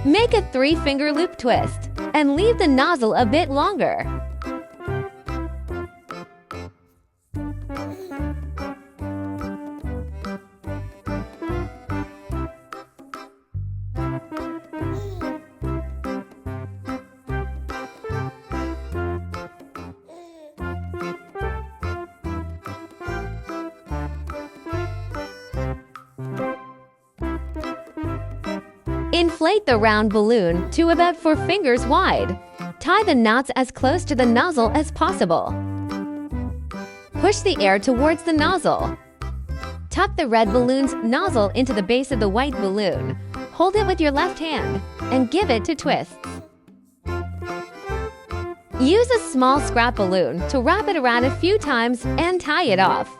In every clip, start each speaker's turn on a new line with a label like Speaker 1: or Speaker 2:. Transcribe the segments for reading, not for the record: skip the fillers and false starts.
Speaker 1: Make a 3-finger loop twist and leave the nozzle a bit longer. Inflate the round balloon to about 4 fingers wide. Tie the knots as close to the nozzle as possible. Push the air towards the nozzle. Tuck the red balloon's nozzle into the base of the white balloon. Hold it with your left hand and give it 2 twists. Use a small scrap balloon to wrap it around a few times and tie it off.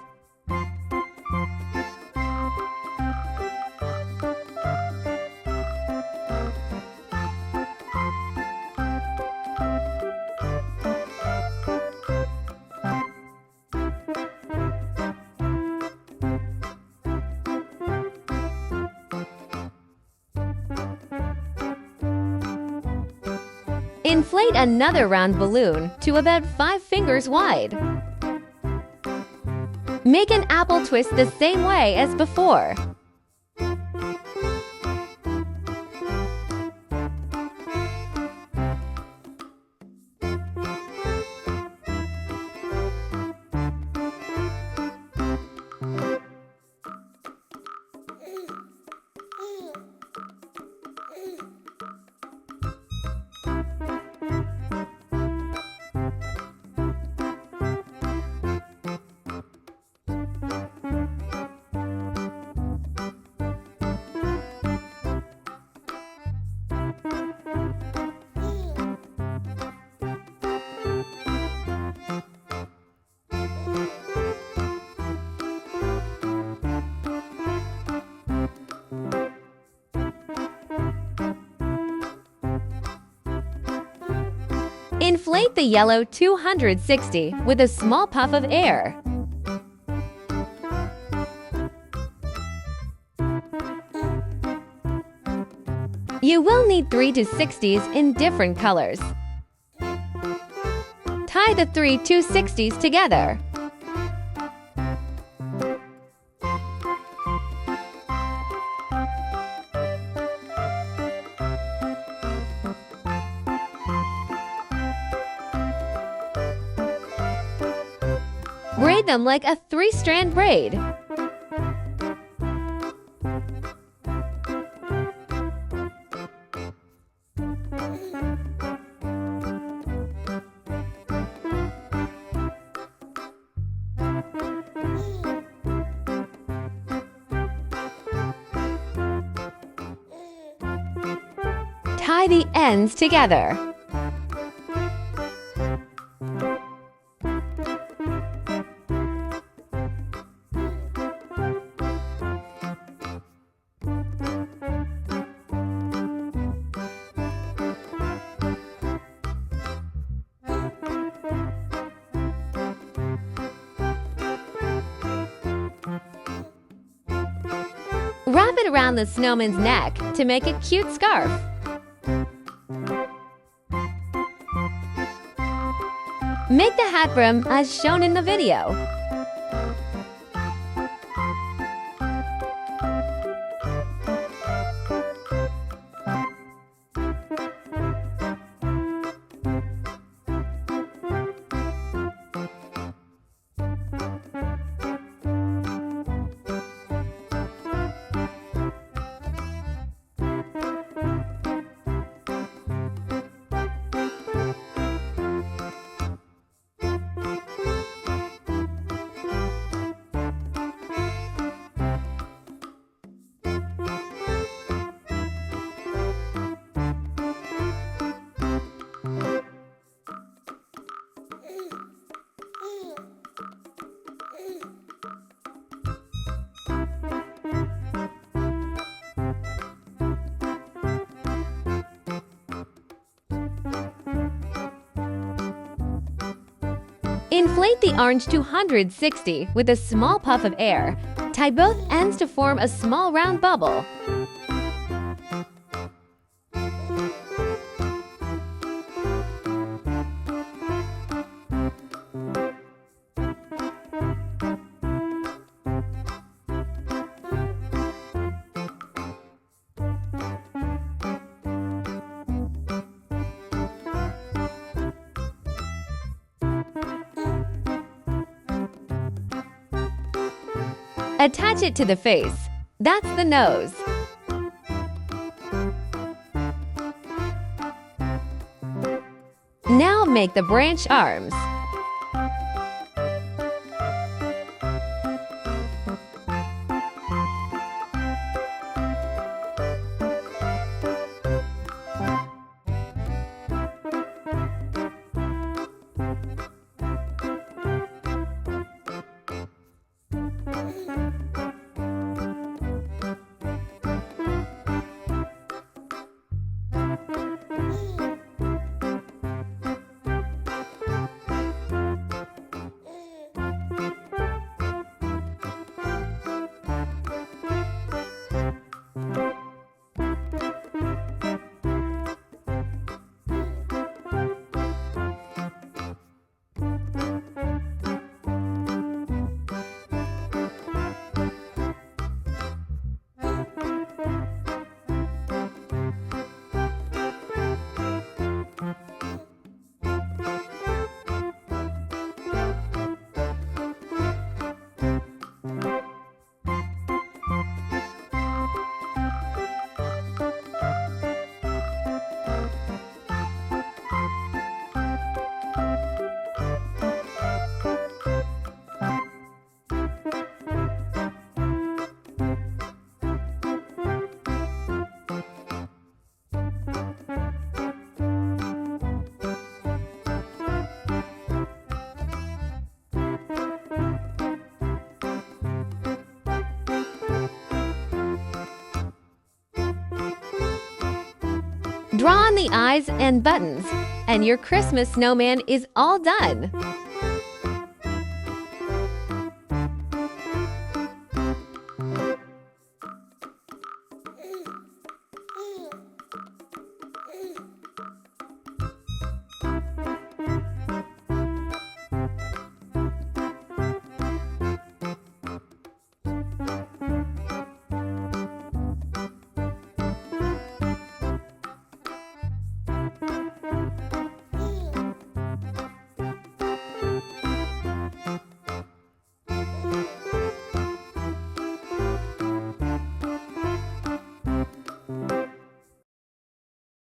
Speaker 1: Inflate another round balloon to about 5 fingers wide. Make an apple twist the same way as before. Inflate the yellow 260 with a small puff of air. You will need 3 260s in different colors. Tie the 3 260s together. Braid them like a 3-strand braid. Tie the ends together. Wrap it around the snowman's neck to make a cute scarf. Make the hat brim as shown in the video. Inflate the orange 260 with a small puff of air. Tie both ends to form a small round bubble. Attach it to the face. That's the nose. Now make the branch arms. Draw on the eyes and buttons, and your Christmas snowman is all done.